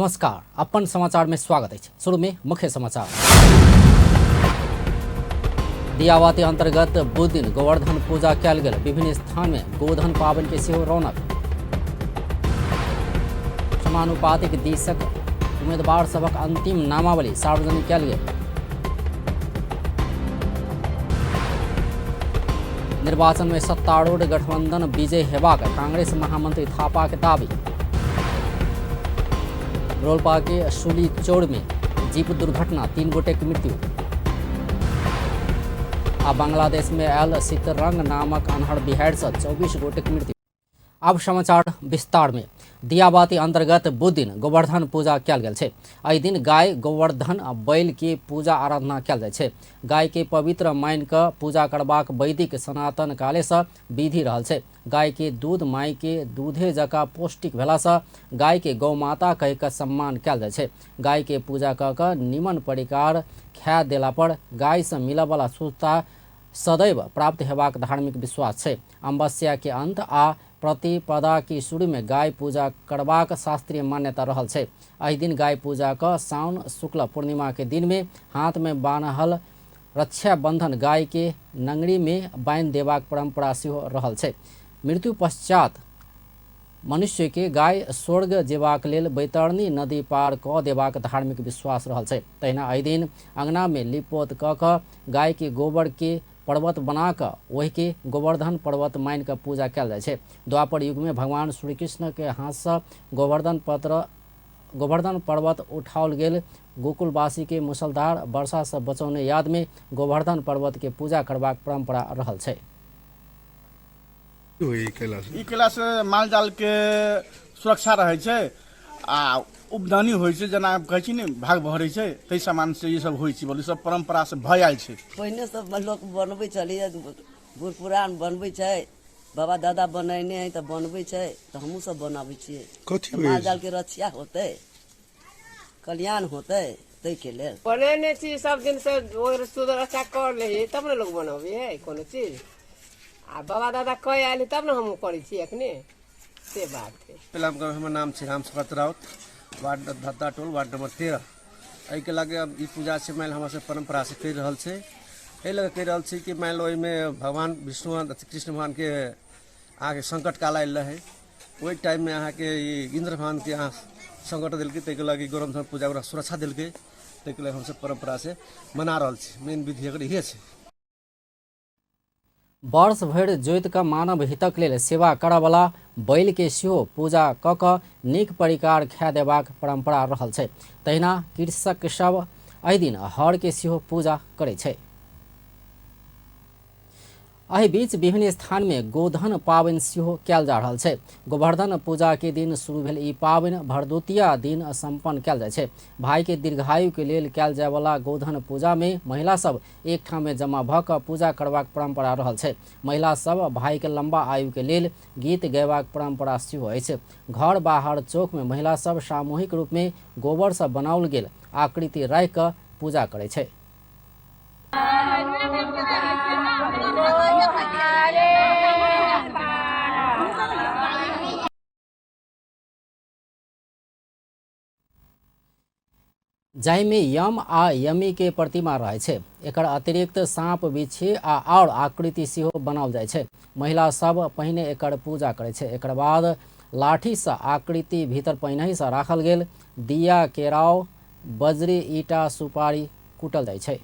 नमस्कार, अपन समाचार में स्वागत है। शुरू में मुख्य समाचार। दियावाती अंतर्गत बुध दिन गोवर्धन पूजा कयल गेल। विभिन्न स्थान में गोधन पावन के सेहो रौनक। समानुपातिक दिसक उम्मीदवार सबक अंतिम नामावली सार्वजनिक कयल गेल। निर्वाचन में सत्तारूढ़ गठबंधन विजय हेबाक कांग्रेस महामंत्री थापा के दावी। रोलपा के सुली चौड़ में जीप दुर्घटना, 3 गोटे की मृत्यु। आ बांग्लादेश में आयल सीतरंग नामक अन्हड़ बिहाड़ से 24 गोटे की मृत्यु। अब समाचार विस्तार में। दियाबाती अंतर्गत बुध दिन गोवर्धन पूजा कयल गेल छै। एहि दिन गाय गोवर्धन आ बैल के पूजा आराधना कयल जाइ छै। गाय के पवित्र मानि कऽ पूजा करबाक वैदिक सनातन काले से विधि रहल छै। गाय के दूध माय के दूधे जकाँ पौष्टिक भेलासँ गाय के गौ माता कहि कऽ सम्मान कयल जाइ छै। गाय के पूजा कऽ कऽ निमन परिकार खाए देला पर गाय से मिलऽ वाला शुद्धता सदैव प्राप्त हेबाक धार्मिक विश्वास छै। अमावस्या के अंत आ प्रतिपदा की शुरू में गाय पूजा करबाक शास्त्रीय मान्यता रहल छै। एहि दिन गाय पूजा कऽ साउन शुक्ल पूर्णिमा के दिन में हाथ में बान्हल रक्षा बंधन गाय के नंगरी में बांधि देबाक परंपरा सेहो रहल छै। मृत्यु पश्चात मनुष्य के गाय स्वर्ग जेबाक लेल बैतरणी नदी पार कऽ देबाक धार्मिक विश्वास रहल छै। तहिना एहि दिन अंगना में लिपोत कऽ कऽ गाय के गोबर के पर्वत बना कऽ वही के गोवर्धन पर्वत मानि कऽ पूजा कयल जाइ छै। द्वापर युग में भगवान श्री कृष्ण के हाथ से गोवर्धन पर्वत उठाओल गेल। गोकुलवासी के मूसलधार वर्षा से बचौने याद में गोवर्धन पर्वत के पूजा करबाक परंपरा रहल छै। ई कैलाश माल जाल के सुरक्षा रहे छै आ उपदानी होइ छै, जेना कहै छी ने भाग भरै छै, तै सामान से ई सब होइ छै। बोली सब परंपरा से भय आयल छै। पहिने सब लोग बनबै छलिए, बूढ़ पुरान बनबै छै, बाबा दादा बनैने है त बनबै छै, त हमहू सब बनाबै छियै। माल जाल के रक्षा होतै, कल्याण होतै, तै के लेल बनेने छी। सब दिन से सुरक्षा कर ले तब ने लोग बनाबे है कोनो चीज। आ बाबा दादा कह आयल तब ने हम करै छी अखने, से बात है। पहले हमर नाम छै राम सुकत राउत, वार्ड धत्ता टोल, वार्ड नंबर 13। एहि के लगे अब ई पूजा से माइल हमरा से परंपरा से करि रहल छै। एहि लगे कहि रहल छी कि माइल ओहि में भगवान विष्णु कृष्ण भगवान के आगे संकट काल आयल रहे। ओहि टाइम में अहाँ के इंद्र भगवान के अहाँ संकट दिलकै, ताहि के लगे गोवर्धन पूजा ओकरा सुरक्षा दिलकै। ताहि के लगे हम सब परंपरा से मना रहल छी। मेन विधि एकर इहे छै। वर्ष भरि जोति कऽ मानव हितक लेल सेवा करयवला बैल के सेहो पूजा कऽ कऽ नीक परिकार खाए देबाक परंपरा रहल छै। तहिना कृषक सब एहि दिन हर के सेहो पूजा करै छै। एहि बीच विभिन्न स्थान में गोधन पावनि सेहो कयल जा रहल छै। गोवर्धन पूजा के दिन शुरू भेल ई पावनि भरदुतिया दिन संपन्न कयल जाइ छै। भाई के दीर्घायु के लेल कयल जाय वाला गोधन पूजा में महिला सब एक ठाम में जमा भऽ कऽ पूजा करबाक परंपरा रहल छै। महिला सब भाई के लंबा आयु के लेल गीत गयबाक परंपरा सेहो अछि। घर बाहर चौक में महिला सब सामूहिक रूप में गोबर से बनाओल गेल आकृति राखि कऽ पूजा करै छै। जाहि में यम आ यमी के प्रतिमा रहै छै। एकर अतिरिक्त सांप बिच्छी आ और आकृति सेहो बनाओल जाइ छै। महिला सब पहिने एकर पूजा करै छै। एकर बाद लाठी से आकृति भीतर पहिने से राखल गेल दिया, केराव, बजरी, ईटा, सुपारी कुटल जाइ छै।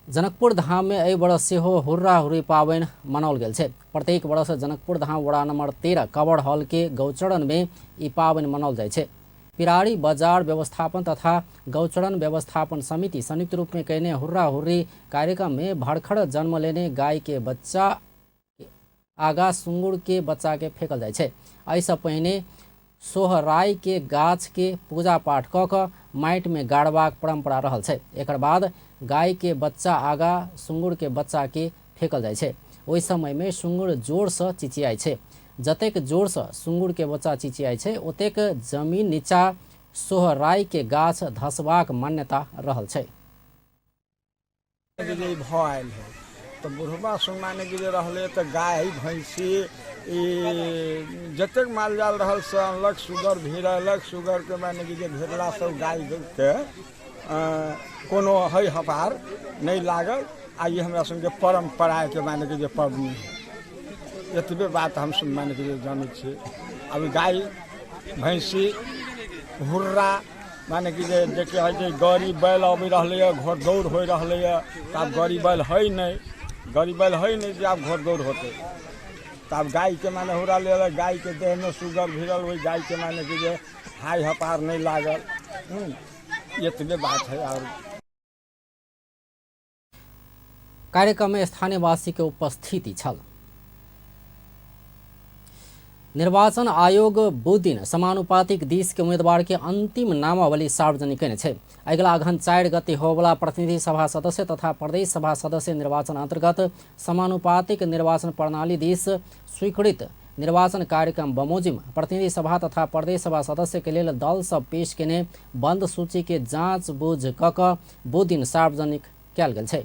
जनकपुर धाम में एहि वर्ष सेहो हुर्रा हुर्री पावनि मनाओल गेल छै। प्रत्येक वर्ष जनकपुर धाम वड़ा नंबर 13 कवड़ हॉल के गौचरण में ई पावनि मनाओल जाइ छै। पिरारी बाजार व्यवस्थापन तथा गौचरण व्यवस्थापन समिति संयुक्त रूप में कयने हुर्रा हुर्री कार्यक्रम में भड़खड़ जन्म लेने गाय के बच्चा आगा सुंगुर के बच्चा के फेंकल जाइ छै। एहिसँ पहिने सोहराय के गाछ के पूजा पाठ कऽ कऽ माटि में गाड़बाक परंपरा रहल छै। एकर बाद गाय के बच्चा आगा सुंगुर के बच्चा के फेंकल जाइ छै। ओहि समय में सुंगुर जोर से चिचियाइ छै। जतेक जोर से सुंगुर के बच्चा चिचियाइ छै ओतेक जमीन नीचा सोहराय के गाछ धसबाक मान्यता रहल छै। तो बुढ़वा सोना ने गिरे रहले तो गाय भैंसी जतेक माल जाल रहल से अनलक, सुगर भिड़लक, सुगर के माने कि जे भिड़ला से गाय के कोनो है हपार नहीं लागल। आ ये हमरा सबके परम्परा के माने कि जे पबनी है। एतबे बात हम सब माने कि जे जानै छियै। अभी गाय भैंसी हुर्रा माने कि जे है जे गड़ी बैल अबै रहलैए, घर दौड़ होइ रहलैए। आब गड़ी बैल है नहीं जे आब घर दौड़ होतै। तब गाय के माने हुरा ले, गाय के देह में सुगर भिड़ल, वही गाय के माने कि जे हाय हपार नहीं लागल। एतबे बात है। और कार्यक्रम में स्थानीय वासी के उपस्थिति छल। निर्वाचन आयोग बुध दिन समानुपातिक दिश के उम्मीदवार के अंतिम नामावली सार्वजनिक कयने छै। अगिला अघन 4 गते होबला प्रतिनिधि सभा सदस्य तथा प्रदेश सभा सदस्य निर्वाचन अंतर्गत समानुपातिक निर्वाचन प्रणाली दिश स्वीकृत निर्वाचन कार्यक्रम बमोजिम प्रतिनिधि सभा तथा प्रदेश सभा सदस्य के लेल दल सब पेश केने बंद सूची के जाँच बूझ क बुध दिन सार्वजनिक कयल गेल छै।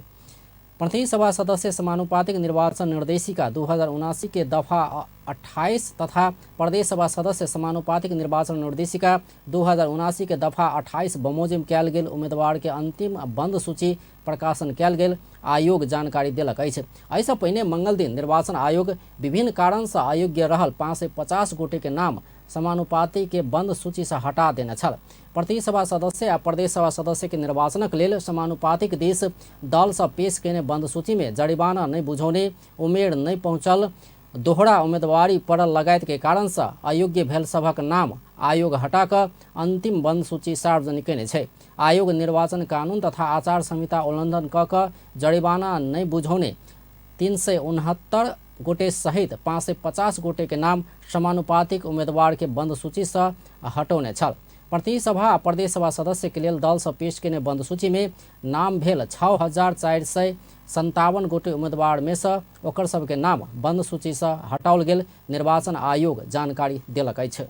प्रतिनिधि सभा सदस्य समानुपातिक निर्वाचन निर्देशिका 2079 के दफा 28 तथा प्रदेश सभा सदस्य समानुपातिक निर्वाचन निर्देशिका 2079 के दफा 28 बमोजिम कयल गेल उम्मीदवार के अंतिम बंद सूची प्रकाशन कयल गेल आयोग जानकारी देलक अछि। एहिसँ पहिने मंगल दिन निर्वाचन आयोग विभिन्न कारण से अयोग्य रहल 550 गोटे के नाम समानुपाति के बंद सूची से हटा देने छल। प्रतिनिधि सभा सदस्य आ प्रदेश सभा सदस्य के निर्वाचनक लेल समानुपातिक दिश दल सब पेश केने बंद सूची में जरिमाना नहीं बुझौने, उमेर नहीं पहुँचल, दोहरा उम्मीदवारी पड़ल लगायत के कारण से अयोग्य भेल सभक नाम आयोग हटा कर अंतिम बंद सूची सार्वजनिक कयने छै। आयोग निर्वाचन कानून तथा आचार संहिता उल्लंघन क जरिमाना नहीं बुझौने 369 गोटे सहित 550 गोटे के नाम समानुपातिक उम्मीदवार के बंद सूची से हटौने छल। प्रतिनिधि सभा आ प्रदेश सभा सदस्य के लेल दल सब पेश केने बंद सूची में नाम भेल 6457 गोटे उम्मीदवार में से ओकर सबके नाम बंद सूची से हटाओल गेल निर्वाचन आयोग जानकारी देलक अछि।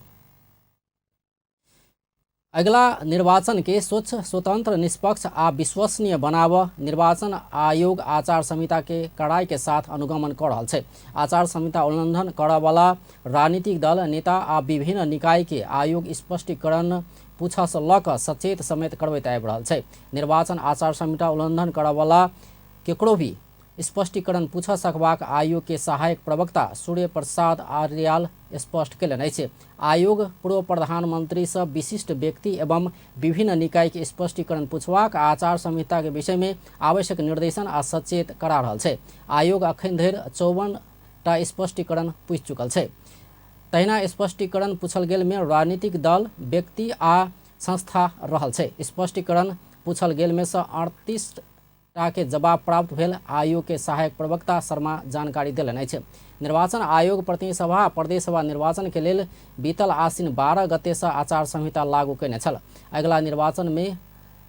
अगला निर्वाचन के स्वच्छ, स्वतंत्र, निष्पक्ष आ विश्वसनीय बनाव निर्वाचन आयोग आचार संहिता के कड़ाई के साथ अनुगमन कर रहा है। आचार संहिता उल्लंघन करय वाला राजनीतिक दल, नेता आ विभिन्न निकाय के आयोग स्पष्टीकरण पूछस ल क सचेत समेत करबैत आबि रहल छै। निर्वाचन आचार संहिता उल्लंघन करय वाला केकरो भी स्पष्टीकरण पूछ सकबाक आयोग के सहायक प्रवक्ता सूर्य प्रसाद आर्याल स्पष्ट कयलनि अछि। आयोग पूर्व प्रधानमंत्री से विशिष्ट व्यक्ति एवं विभिन्न निकाय के स्पष्टीकरण पूछबाक आचार संहिता के विषय में आवश्यक निर्देशन आ सचेत करा रहल छै। आयोग अखन धरि 54 टा स्पष्टीकरण पूछि चुकल छै। तहिना स्पष्टीकरण पूछल गेल में राजनीतिक दल, व्यक्ति आ संस्था रहल छै। स्पष्टीकरण पूछल गेल में से 38 टा के जवाब प्राप्त भेल आयोग के सहायक प्रवक्ता शर्मा जानकारी देलनि अछि। निर्वाचन आयोग प्रतिनिधि सभा, प्रदेश सभा निर्वाचन के लेल बीतल आश्विन 12 गते से आचार संहिता लागू कयने छल। अगिला निर्वाचन में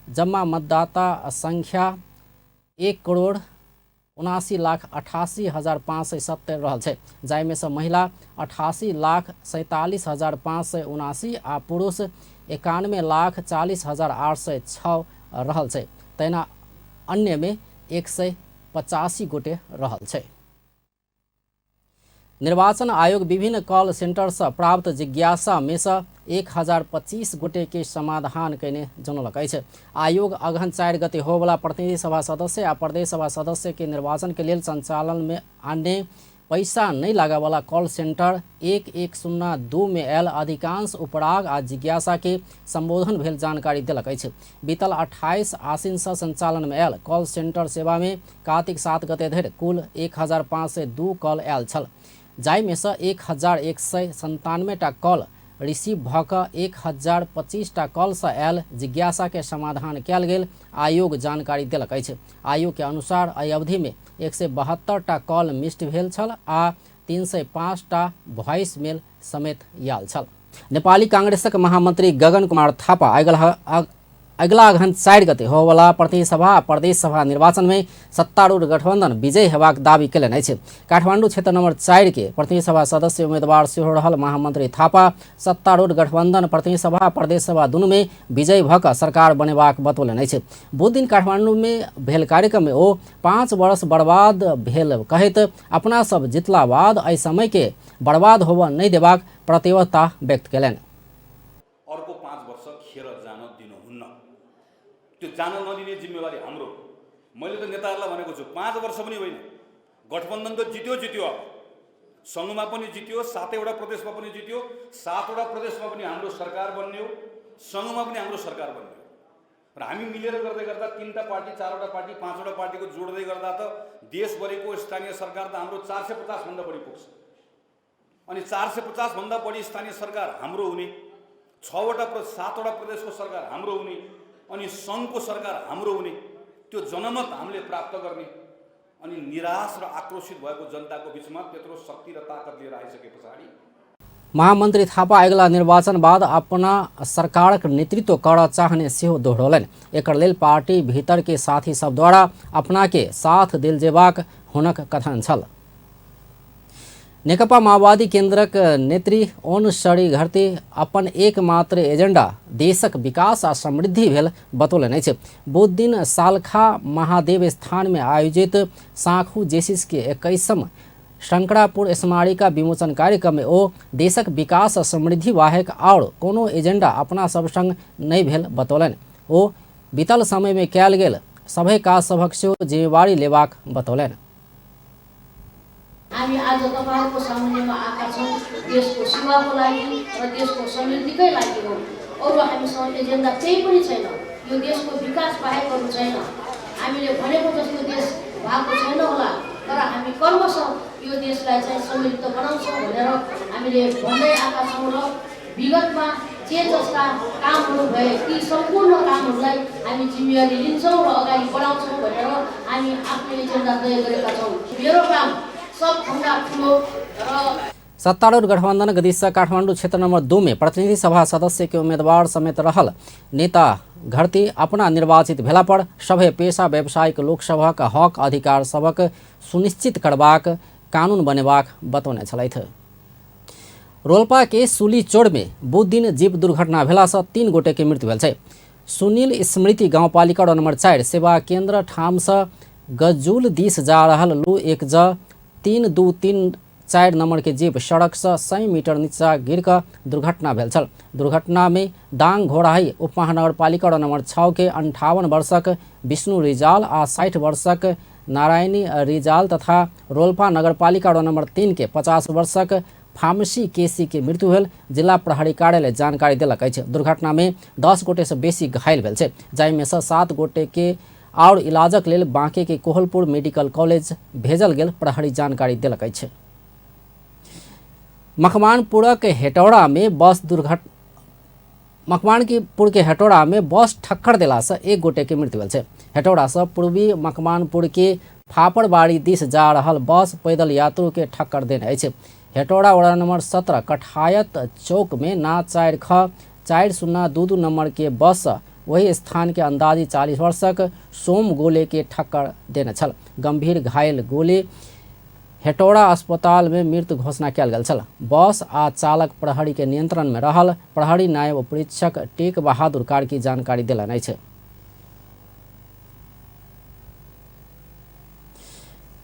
जम्मा मतदाता संख्या 1,79,88,570 रहल छै, जाहि में से महिला 88,47,579 आ पुरुष 91,40,806 रहल छै। तहिना अन्य में 185 गोटे रहल छै। निर्वाचन आयोग विभिन्न कॉल सेंटर से प्राप्त जिज्ञासा में से 1025 गोटे के समाधान कयने जनौलक अछि। आयोग अगहन 4 गते होबला प्रतिनिधि सभा सदस्य आ प्रदेश सभा सदस्य के निर्वाचन के लेल संचालन में आने पैसा नहीं लगा वाला कॉल सेंटर 1102 में आयल अधिकांश उपराग आ जिज्ञासा के संबोधन भेल जानकारी देलक अछि। बीतल 28 आश्विन से संचालन में आयल कॉल सेंटर सेवा में कार्तिक 7 गते धरि कुल 1502 कॉल आयल छल, जाहि में से 1197 टा कॉल रिसीव भ क 1025 टा कॉल से आयल जिज्ञासा के समाधान कयल गेल आयोग जानकारी देलक अछि। आयोग के अनुसार एहि अवधि में 172 टा कॉल मिस्ड भेल छल आ 305 टा वॉइस मेल समेत आयल छल। नेपाली कांग्रेसक महामंत्री गगन कुमार थापा अगला अगहन 4 गते होवला प्रतिनिधि सभा आ प्रदेश सभा निर्वाचन में सत्तारूढ़ गठबंधन विजय हेबाक दावी केलनि अछि। काठमाडौँ क्षेत्र नंबर 4 के प्रतिनिधि सभा सदस्य उम्मीदवार सेहो रहल महामंत्री थापा सत्तारूढ़ गठबंधन प्रतिनिधि सभा आ प्रदेश सभा दुनू में विजय भऽ कऽ सरकार बनेबाक बतौलनि अछि। बुध दिन काठमांडू में भेल कार्यक्रम में ओ 5 वर्ष बर्बाद भेल कहैत अपना सब जितला बाद एहि समय के बर्बाद होबऽ नहीं देबाक प्रतिबद्धता व्यक्त केलनि। अर्को 5 वर्ष खेर जान दिनुहुन्न, त्यो जान नदिने जिम्मेवारी हाम्रो। मैले त नेताहरूलाई भनेको छु 5 वर्ष पनि होइन, गठबन्धन त जित्यो अब संघमा पनि जित्यो, 7वटा प्रदेशमा पनि जित्यो, 7वटा प्रदेशमा पनि हाम्रो सरकार बन्ने हो, संघमा पनि हाम्रो सरकार बन्ने हो। र हामी मिलेर गर्दै गर्दा 3टा पार्टी 4वटा पार्टी 5वटा पार्टीको जोड्दै गर्दा त देशभरिको स्थानीय सरकार त हाम्रो 450 भन्दा बढी पुग्छ। अनि 450 भन्दा बढी स्थानीय सरकार हाम्रो हुने, 7वटा प्रदेशको सरकार हाम्रो हुने, अनि संघको सरकार हाम्रो हुने, त्यो जनमत हामीले प्राप्त गर्ने। अनि निराश र आक्रोशित भएको जनताको बीचमा त्यत्रो शक्ति र ताकत लिएर आइसके पछाडि महामंत्री थापा अगला निर्वाचन बाद अपना सरकारक नेतृत्व कर चाहने सेहो दोहरौलनि। एकर लेल पार्टी भीतर के साथी सब द्वारा अपना के साथ देल जेबाक हुनक कथन छल। नेकपा माओवादी केन्द्रक नेत्री ओन सड़ी घरती अपन एकमात्र एजेंडा देशक विकास आ समृद्धि भेल बतौलनि अछि। बुध दिन सालखा महादेव स्थान में आयोजित साखू जेसिस के 21म शंकरापुर स्मारिका विमोचन कार्यक्रम में ओ देशक विकास आ समृद्धि वाहेक और कोनो एजेंडा अपना सब संग नहीं भेल बतौलनि। ओ बीतल समय में कयल गेल सभै काज सभक सेहो जिम्मेवारी लेबाक बतौलनि। हामी आज तपाईहरुको सामुन्नेमा आएका छौं देशको सेवाको लागि र देशको समृद्धिकै लागि हो। अरु हामीसँग एजेन्डा केही पनि छैन। यो देशको विकास बाहेक अरु छैन। हामीले भनेको जस्तो देश भएको छैन होला, तर हामी कर्मशः यो देशलाई चाहिँ समृद्ध बनाउँछौं भनेर हामीले भन्दै आएका छौं र विगतमा जे जस्ता कामहरु भए ती सम्पूर्ण कामहरुलाई हामी जिम्मेवारी लिन्छौं र अगाडि बढाउँछौं भनेर हामी आफ्नो एजेन्डा तय गरेका छौं। मेरो काम सत्तारूढ़ गठबंधन गदिशा काठमांडू क्षेत्र नंबर 2 में प्रतिनिधि सभा सदस्य के उम्मीदवार समेत रहल नेता घरती अपना निर्वाचित भेला पर सभे पेशा व्यावसायिक लोकसभा का हक अधिकार सबक सुनिश्चित करबाक कानून बनेबाक बतौने छलैथ। रोल्पा के सुली चोड़ में बुध दिन जीव दुर्घटना भेला से 3 गोटे के मृत्यु भेल छै। सुनील स्मृति गाउँपालिका नंबर 4 सेवा केन्द्र ठाम से गजुल दिस जा रहल लू 1J3234 नंबर के जीप सड़क से 100 मीटर नीचा गिर कर दुर्घटना भेल छल। दुर्घटना में दांग घोड़ाही उप महानगर पालिका नंबर 6 के 58 वर्षक विष्णु रिजाल आ 60 वर्षक नारायणी रिजाल तथा रोल्पा नगर पालिका नंबर 3 के 50 वर्षक फार्मेसी केसी के मृत्यु भेल जिला प्रहरी कार्यालय जानकारी देलक अछि। दुर्घटना में 10 गोटे से बेसी घायल भेल छै, जाहि में से 7 गोटे के और इलाजक लेल बांके के कोहलपुर मेडिकल कॉलेज भेजल गेल प्रहरी जानकारी देलक अछि। मकवानपुर के हेटौड़ा में बस ठक्कर देला से 1 गोटे के मृत्यु भेल छै। हेटौड़ा से पूर्वी मकवानपुर के फापड़बाड़ी दिस जा रहल बस पैदल यात्रु के ठक्कर देने अछि। हेटौड़ा वार्ड नंबर 17 कठायत चौक में ना 4ख4022 नंबर के बस वही स्थान के अंदाजी 40 वर्षक सोम गोले के ठक्कर देने छल। गंभीर घायल गोले हेटौड़ा अस्पताल में मृत्यु घोषणा कयल गेल छल। बस आ चालक प्रहरी के नियंत्रण में रहल प्रहरी नायब परीक्षक टेक बहादुर कार्की जानकारी देलनि अछि।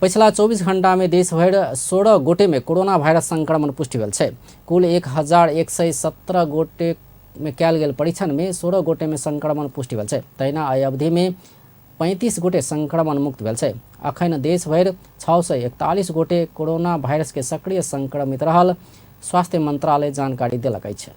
पिछला 24 घंटा में देश भर 16 गोटे में कोरोना वायरस संक्रमण पुष्टि भेल छै। कुल 1117 गोटे में कयल गेल परीक्षण में 16 गोटे में संक्रमण पुष्टि भेल छै। तहिना एहि अवधि में 35 गोटे संक्रमण मुक्त भेल छै। अखन देश भर 641 गोटे कोरोना वायरस के सक्रिय संक्रमित रहल स्वास्थ्य मंत्रालय जानकारी देलक अछि।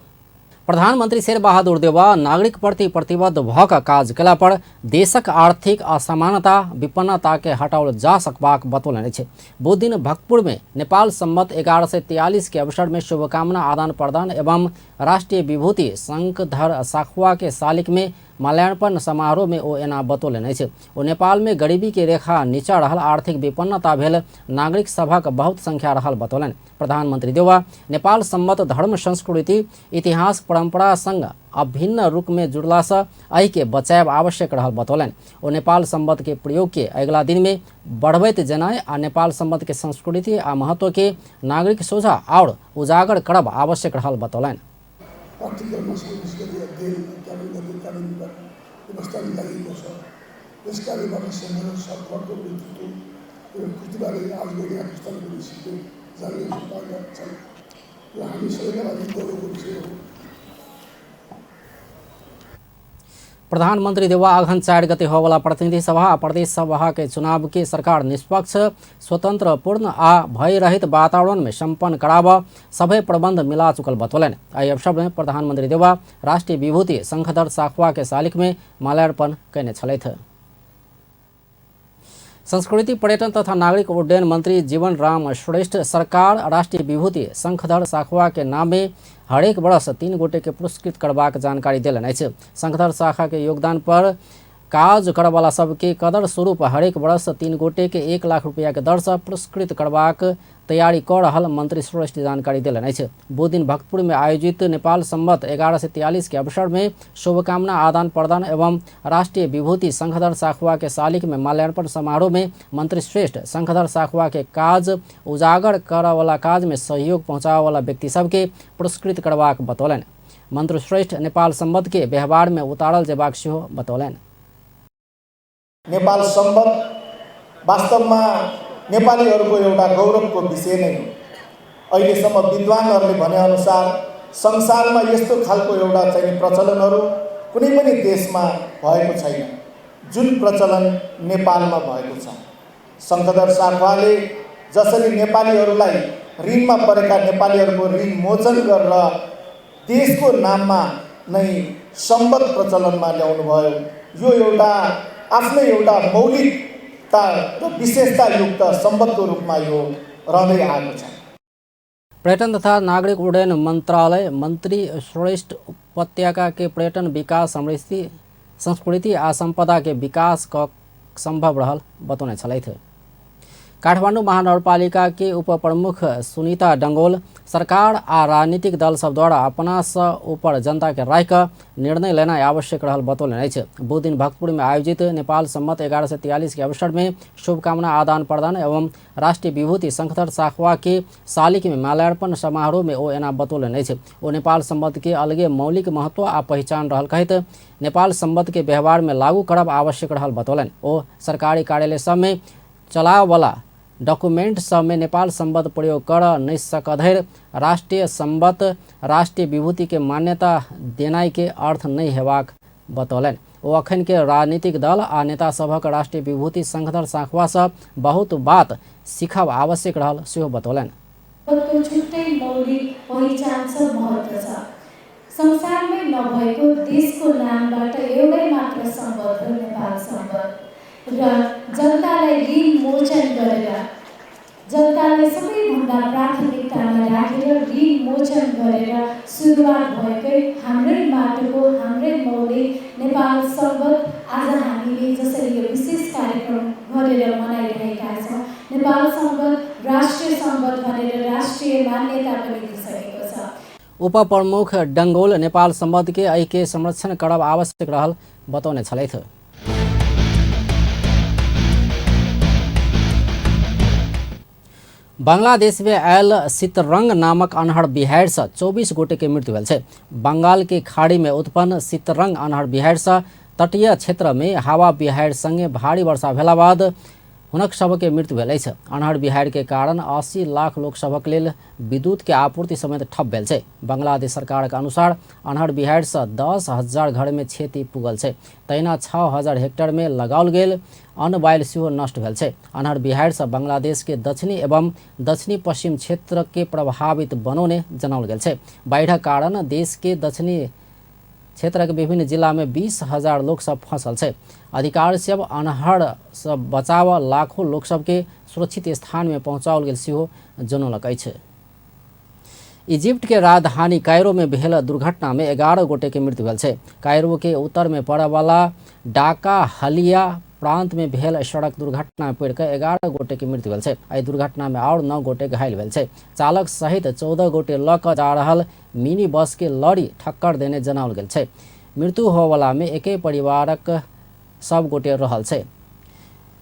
प्रधानमंत्री शेर बहादुर देउवा नागरिक प्रति प्रतिबद्ध भऽ कऽ काज कयला पर देशक आर्थिक असमानता विपन्नता के हटाओल जा सकबाक बतौलनि अछि। बुध दिन भक्तपुर में नेपाल संवत 1143 के अवसर में शुभकामना आदान प्रदान एवं राष्ट्रीय विभूति शंखधर साखुआ के शालिक में माल्यार्पण समारोह में ओ एना बतौलन अछि। ओ नेपाल में गरीबी के रेखा नीचा रहल, आर्थिक विपन्नता भेल नागरिक सभक बहुत संख्या रहल बतौलन। प्रधानमंत्री देउवा नेपाल सम्बद्ध धर्म, संस्कृति, इतिहास, परंपरा संग अभिन्न रूप में जुड़ला से एहि के बचाव आवश्यक रहल बतौलन। ओ नेपाल सम्बद्ध के प्रयोग के अगला दिन में बढ़बैत जनाय आ नेपाल सम्बद्ध के संस्कृति आ महत्व के नागरिक सोझा और उजागर करब आवश्यक रहल बतौलन। प्रधानमंत्री देउवा अगहन 4 गते होवाला प्रतिनिधि सभा आ प्रदेश सभा के चुनाव के सरकार निष्पक्ष, स्वतंत्र, पूर्ण आ भयरहित वातावरण में संपन्न कराब सभे प्रबंध मिला चुकल बतौलन। एहि अवसर में प्रधानमंत्री देउवा राष्ट्रीय विभूति शंखधर साखवा के शालिक में माल्यार्पण कयने छलैथ। संस्कृति, पर्यटन तथा नागरिक उड्डयन मंत्री जीवन राम श्रेष्ठ सरकार राष्ट्रीय विभूति शंखधर साखवा के नाम में हरेक वर्ष 3 गोटे के पुरस्कृत करबाक जानकारी देलन अछि। शंखधर शाखा के योगदान पर काज करवाला सबके कदर स्वरूप हरेक वर्ष 3 गोटे के 1 लाख रुपया के दर से पुरस्कृत करबाक तैयारी कर रहल मंत्री श्रेष्ठ जानकारी देलन अछि। बुध दिन भक्तपुर में आयोजित नेपाल सम्बत 1143 के अवसर में शुभकामना आदान प्रदान एवं राष्ट्रीय विभूति शंखधर साखवा के शालिक में माल्यार्पण समारोह में मंत्री श्रेष्ठ शंखधर साखवा के काज उजागर करवाला काज में सहयोग पहुँचावाला व्यक्ति सबके पुरस्कृत करबाक बतौलन। मंत्री श्रेष्ठ नेपाल सम्बत के व्यवहार में उतारल जेबाक सेहो बतौलन। नेपाल सम्बत वास्तवमा नेपालीहरूको एउटा गौरवको विषय नै हो। अहिलेसम्म विद्वानहरूले भनेअनुसार संसारमा यस्तो खालको एउटा चाहिँ प्रचलनहरू कुनै पनि देशमा भएको छैन जुन प्रचलन नेपालमा भएको छ। शंखधर साखवाले जसरी नेपालीहरूलाई ऋणमा परेका नेपालीहरूको ऋण मोचन गरेर देशको नाममा नै सम्बत प्रचलनमा ल्याउनु भयो, यो एउटा आफ्नै एउटा मौलिकता र विशेषता युक्त सम्बद्धको रूपमा यो रहँदै आएको छ। पर्यटन तथा नागरिक उड्डयन मंत्रालय मंत्री श्रेष्ठ उपत्यका के पर्यटन विकास, समृद्धि, संस्कृति आ संपदा के विकास क संभव रहल बतौने छलैथ। काठमाडौँ महानगरपालिका के उप प्रमुख सुनीता डंगोल सरकार आ राजनीतिक दल सब द्वारा अपना स ऊपर जनता के राय का निर्णय लेना आवश्यक रहल बतौलन अछि। बुध दिन भक्तपुर में आयोजित नेपाल सम्मत 1143 के अवसर में शुभकामना आदान प्रदान एवं राष्ट्रीय विभूति शंखधर साखवा के शालिक में माल्यार्पण समारोह में ओ एना बतौलन अछि। ओ नेपाल सम्बत के अलगे मौलिक महत्व आ पहचान रहल कहत नेपाल सम्बत के व्यवहार में लागू करब आवश्यक रहल बतौलन। ओ सरकारी कार्यालय सब में चलावला डॉक्यूमेंट सब में नेपाल सम्बत प्रयोग कर नहीं सकधैर राष्ट्रीय सम्बत राष्ट्रीय विभूति के मान्यता देनाई के अर्थ नहीं हेबाक बतौलन। ओ अखन के राजनीतिक दल आ नेता सभक राष्ट्रीय विभूति शंखधर साखवा से बहुत बात सीखब आवश्यक रहल सेहो बतौलन। छुट्टै मौलिक पहिचान छ, महत्व छ। संसारमै नभएको देशको नामबाट एउटै मात्र सम्बत हो नेपाल सम्बत र जनतालाई ऋण मोचन गरेर जनतालाई सबैभन्दा प्राथमिकतामा राखेर ऋण मोचन गरेर सुरुवात भएकै हाम्रै माटोको हाम्रै मौलिक नेपाल सम्बत आज हामीले जसरी यो विशेष कार्यक्रम गरेर मनाइरहेका छौँ। नेपाल सम्बत राष्ट्रिय सम्बत भनेर राष्ट्रिय मान्यता पनि दिइसकेको छ। उप प्रमुख डंगोल नेपाल सम्बत के ऐक्य संरक्षण करब आवश्यक रहल बतौने छलैथ। बांग्लादेश में आयल सितरंग नामक अनहड़ बिहाड़ से 24 गोटे के मृत्यु भेल छै। बंगाल के खाड़ी में उत्पन्न सितरंग अनहड़ बिहाड़ से तटीय क्षेत्र में हवा बिहाड़ संगे भारी वर्षा भेला बाद हुनक सबके मृत्यु भेल अछि। अनहड़ बिहाड़ के कारण 80 लाख लोक सबक लेल विद्युत के आपूर्ति समेत ठप भेल छै। बांग्लादेश सरकार के अनुसार अनहड़ बिहाड़ से 10,000 घर में क्षति पुगल छै। तहिना 6,000 हेक्टेयर में लगाओल गेल अन्न बाइल सेहो नष्ट भेल छै। अनहड़ बिहाड़ से बांग्लादेश के दक्षिणी एवं दक्षिणी पश्चिम क्षेत्र के प्रभावित बनौने जनाओल गेल छै। बाढ़िक कारण देश के दक्षिणी क्षेत्र के विभिन्न जिला में 20,000 लोग सब फंसल छै। अधिकारी सब अनहड़ से बचाव लाखों लोग सब के सुरक्षित स्थान में पहुंचाओल गेल सेहो जनौलक अछि। इजिप्ट के राजधानी कायरो में भेल दुर्घटना में 11 गोटे के मृत्यु भेल छै। कायरो के उत्तर में पड़े वाला डाका हलिया प्रांत में भेल सड़क दुर्घटना में पड़ के 11 गोटे के मृत्यु भेल छै। एहि दुर्घटना में और 9 गोटे घायल भेल छै। चालक सहित 14 गोटे ल क जा रहल मिनी बस के लड़ी ठक्कर देने जनाओल गेल छै। मृत्यु होवला में एके परिवारक सब गोटे रहल छै।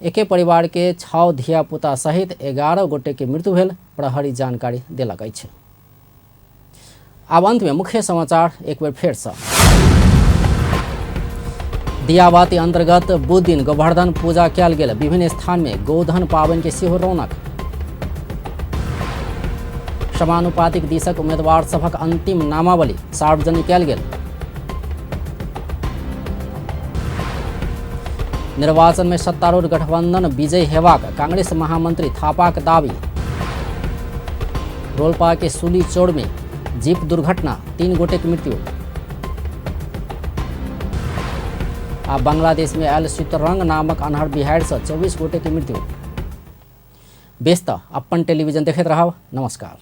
एके परिवार के 6 धिया पुता सहित 11 गोटे के मृत्यु भेल प्रहरी जानकारी देलक अछि। अब अंत में मुख्य समाचार एक बेर फेर से। दियाबाती अंतर्गत बुध दिन गोवर्धन पूजा कयल गेल। विभिन्न स्थान में गोधन पावनि के सेहो रौनक। समानुपातिक दिसक उम्मीदवार सभक अंतिम नामावली सार्वजनिक कयल गेल। निर्वाचन में सत्तारूढ़ गठबंधन विजयी हेबाक कांग्रेस महामंत्री थापाक दावी। रोलपा के सुली चोड़ में जीप दुर्घटना 3 गोटे की मृत्यु। आ बांग्लादेश में आयल शीतरंग नामक अन्हर बिहाड़ि से 24 गोटे की मृत्यु। बेस त अपन टेलीविजन देखैत रहब। नमस्कार।